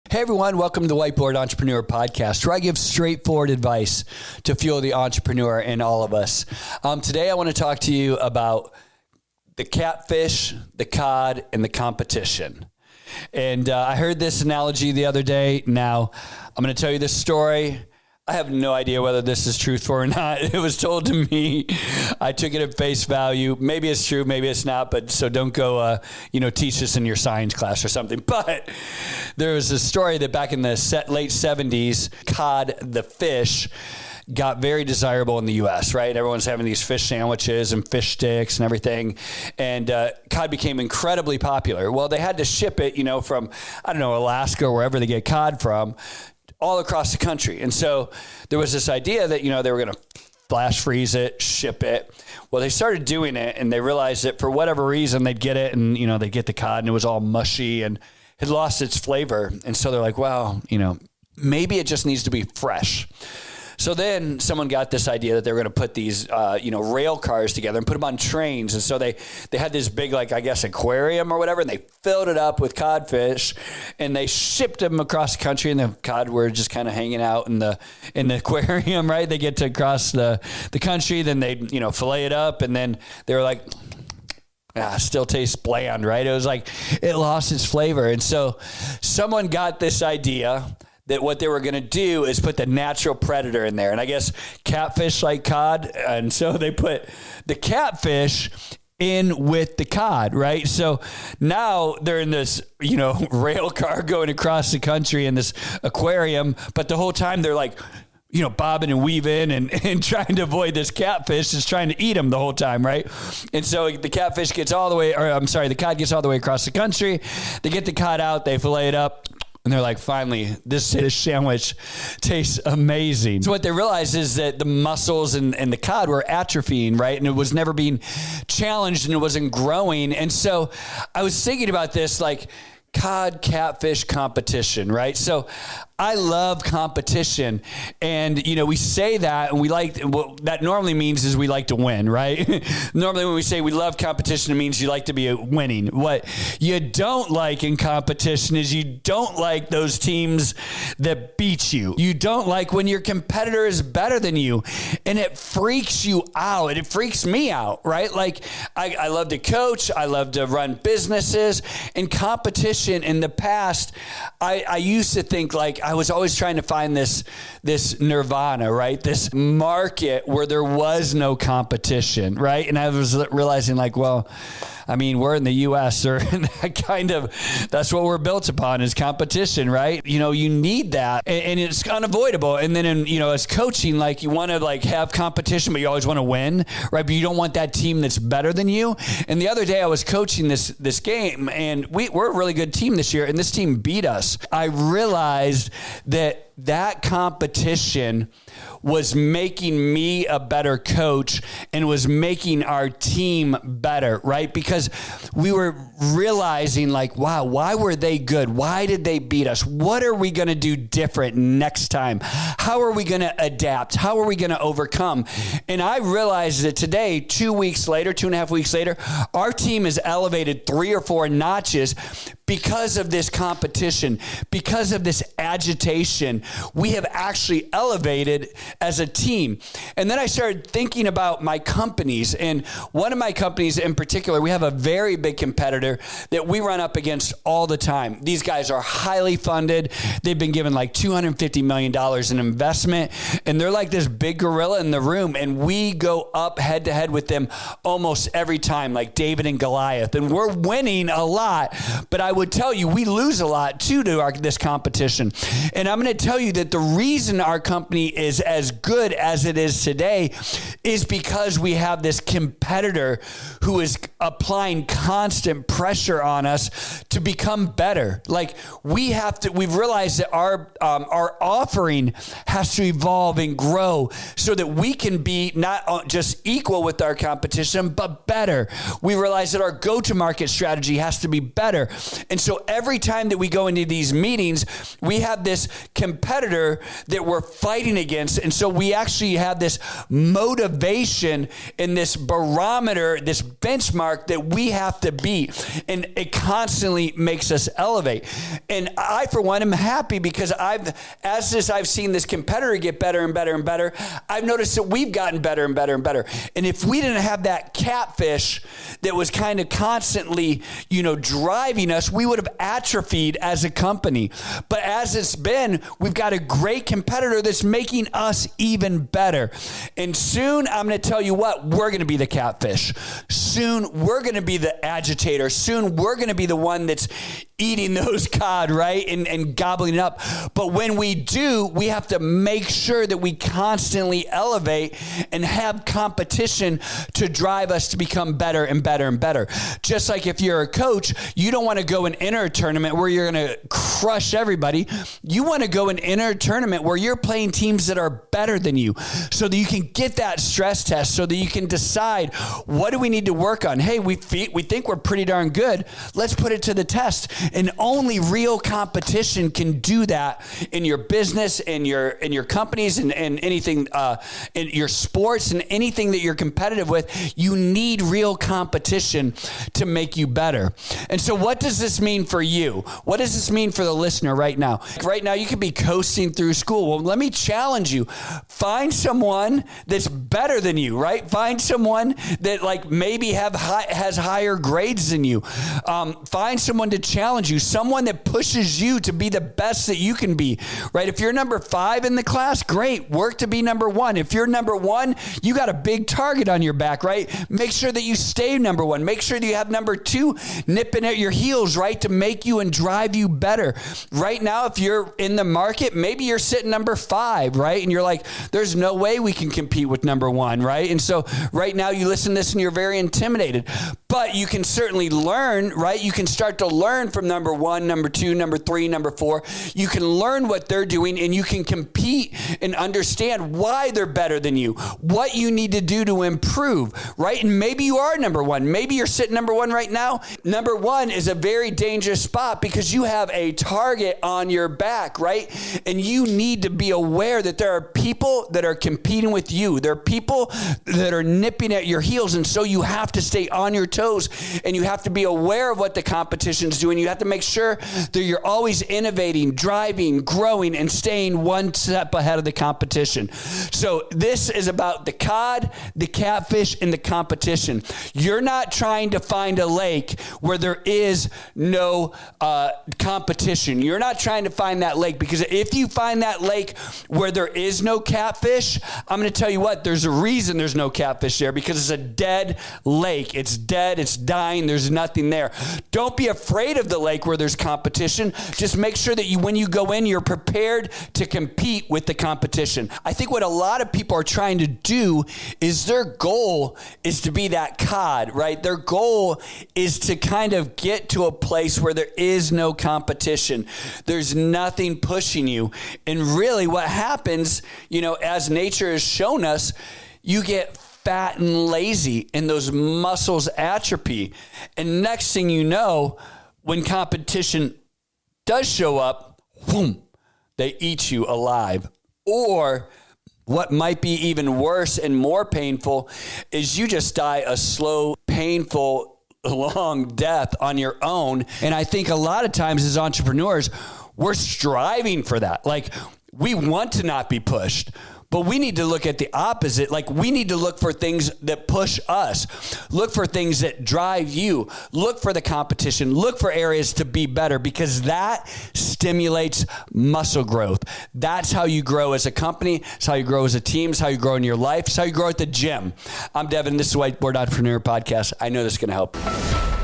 Hey everyone, welcome to the Whiteboard Entrepreneur Podcast, where I give straightforward advice to fuel the entrepreneur in all of us. Today I want to talk to you about the catfish, the cod, and the competition. And I heard this analogy the other day. Now, I'm going to tell you this story. I have no idea whether this is truthful or not. It was told to me. I took it at face value. Maybe it's true, maybe it's not. But so don't go, teach this in your science class or something. But there was a story that back in the late 70s, cod, the fish, got very desirable in the U.S., right? Everyone's having these fish sandwiches and fish sticks and everything. And cod became incredibly popular. Well, they had to ship it, from, Alaska or wherever they get cod from, all across the country. And so there was this idea that, they were going to flash freeze it, ship it. Well, they started doing it and they realized that for whatever reason, they'd get it and, they'd get the cod and it was all mushy and had lost its flavor. And so they're like, well, maybe it just needs to be fresh. So then someone got this idea that they were going to put these, rail cars together and put them on trains. And so they had this big, aquarium or whatever, and they filled it up with codfish and they shipped them across the country, and the cod were just kind of hanging out in the aquarium, right? They get to cross the country, then they, fillet it up, and then they were like, still tastes bland, right? It was like it lost its flavor. And so someone got this idea that what they were going to do is put the natural predator in there. And I guess catfish like cod. And so they put the catfish in with the cod, right? So now they're in this, rail car going across the country in this aquarium. But the whole time they're like, bobbing and weaving and trying to avoid this catfish that's trying to eat them the whole time, right? And so the cod gets all the way across the country. They get the cod out, they fillet it up. And they're like, finally, this fish sandwich tastes amazing. So what they realized is that the mussels and the cod were atrophying, right? And it was never being challenged and it wasn't growing. And so I was thinking about this, cod, catfish competition, right? So I love competition. And, we say that and what that normally means is we like to win, right? Normally when we say we love competition, it means you like to be winning. What you don't like in competition is you don't like those teams that beat you. You don't like when your competitor is better than you, and it freaks you out. It freaks me out, right? I love to coach. I love to run businesses. In competition in the past, I used to think I was always trying to find this nirvana, right? This market where there was no competition, right? And I was realizing we're in the U.S. or that's what we're built upon is competition, right? You need that and it's unavoidable. And then as coaching, you want to have competition, but you always want to win, right? But you don't want that team that's better than you. And the other day I was coaching this game and we're a really good team this year and this team beat us. I realized that competition was making me a better coach and was making our team better, right? Because we were realizing wow, why were they good? Why did they beat us? What are we going to do different next time? How are we going to adapt? How are we going to overcome? And I realized that today, 2.5 weeks later, our team is elevated 3 or 4 notches because of this competition, because of this agitation. We have actually elevated as a team. And then I started thinking about my companies. And one of my companies in particular, we have a very big competitor that we run up against all the time. These guys are highly funded. They've been given $250 million in investment. And they're like this big gorilla in the room. And we go up head to head with them almost every time, like David and Goliath. And we're winning a lot. But I would tell you, we lose a lot too to this competition. And I'm going to tell you that the reason our company is as good as it is today is because we have this competitor who is applying constant pressure on us to become better. We've realized that our offering has to evolve and grow so that we can be not just equal with our competition, but better. We realize that our go-to-market strategy has to be better. And so every time that we go into these meetings, we have this competitor that we're fighting against. And so we actually have this motivation and this barometer, this benchmark that we have to beat. And it constantly makes us elevate. And I, for one, am happy because I've seen this competitor get better and better and better, I've noticed that we've gotten better and better and better. And if we didn't have that catfish that was kind of constantly, driving us, we would have atrophied as a company. But as it's been, we've got a great competitor that's making us even better. And soon, I'm going to tell you what, we're going to be the catfish. Soon, we're going to be the agitator. Soon, we're going to be the one that's eating those cod, right? And gobbling it up. But when we do, we have to make sure that we constantly elevate and have competition to drive us to become better and better and better. Just like if you're a coach, you don't want to go and enter a tournament where you're going to crush everybody. You want to go and enter a tournament where you're playing teams that are better than you so that you can get that stress test, so that you can decide, what do we need to work on? Hey, we think we're pretty darn good. Let's put it to the test. And only real competition can do that in your business, in your companies, and anything, in your sports and anything that you're competitive with. You need real competition to make you better. And so what does this mean for you? What does this mean for the listener right now? Right now, you could be coasting through school. Well, let me challenge you. Find someone that's better than you, right? Find someone that maybe has higher grades than you. Find someone to challenge you, someone that pushes you to be the best that you can be, right? If you're number 5 in the class, great, work to be number 1. If you're number 1, you got a big target on your back, right? Make sure that you stay number 1. Make sure that you have number 2 nipping at your heels, right? To make you and drive you better. Right now, if you're in the market, maybe you're sitting number 5, right? And you're like, there's no way we can compete with number 1, right? And so right now you listen to this and you're very intimidated, but you can certainly learn, right? You can start to learn from number 1, number 2, number 3, number 4. You can learn what they're doing, and you can compete and understand why they're better than you, what you need to do to improve, right? And maybe you are number 1. Maybe you're sitting number 1 right now. Number 1 is a very dangerous spot because you have a target on your back, right? And you need to be aware that there are people that are competing with you. There are people that are nipping at your heels, and so you have to stay on your toes, and you have to be aware of what the competition's doing. You have to make sure that you're always innovating, driving, growing, and staying one step ahead of the competition. So this is about the cod, the catfish, and the competition. You're not trying to find a lake where there is no competition. You're not trying to find that lake, because if you find that lake where there is no catfish, I'm going to tell you what, there's a reason there's no catfish there, because it's a dead lake. It's dead. It's dying. There's nothing there. Don't be afraid of the lake where there's competition. Just make sure that when you go in, you're prepared to compete with the competition. I think what a lot of people are trying to do is their goal is to be that cod, right? Their goal is to kind of get to a place where there is no competition. There's nothing pushing you. And really what happens, as nature has shown us, you get fat and lazy and those muscles atrophy. And next thing you know, when competition does show up, boom, they eat you alive. Or what might be even worse and more painful is you just die a slow, painful, long death on your own. And I think a lot of times as entrepreneurs, we're striving for that. We want to not be pushed. But we need to look at the opposite. We need to look for things that push us. Look for things that drive you. Look for the competition. Look for areas to be better, because that stimulates muscle growth. That's how you grow as a company. It's how you grow as a team. It's how you grow in your life. It's how you grow at the gym. I'm Devon. This is the Whiteboard Entrepreneur Podcast. I know this is going to help.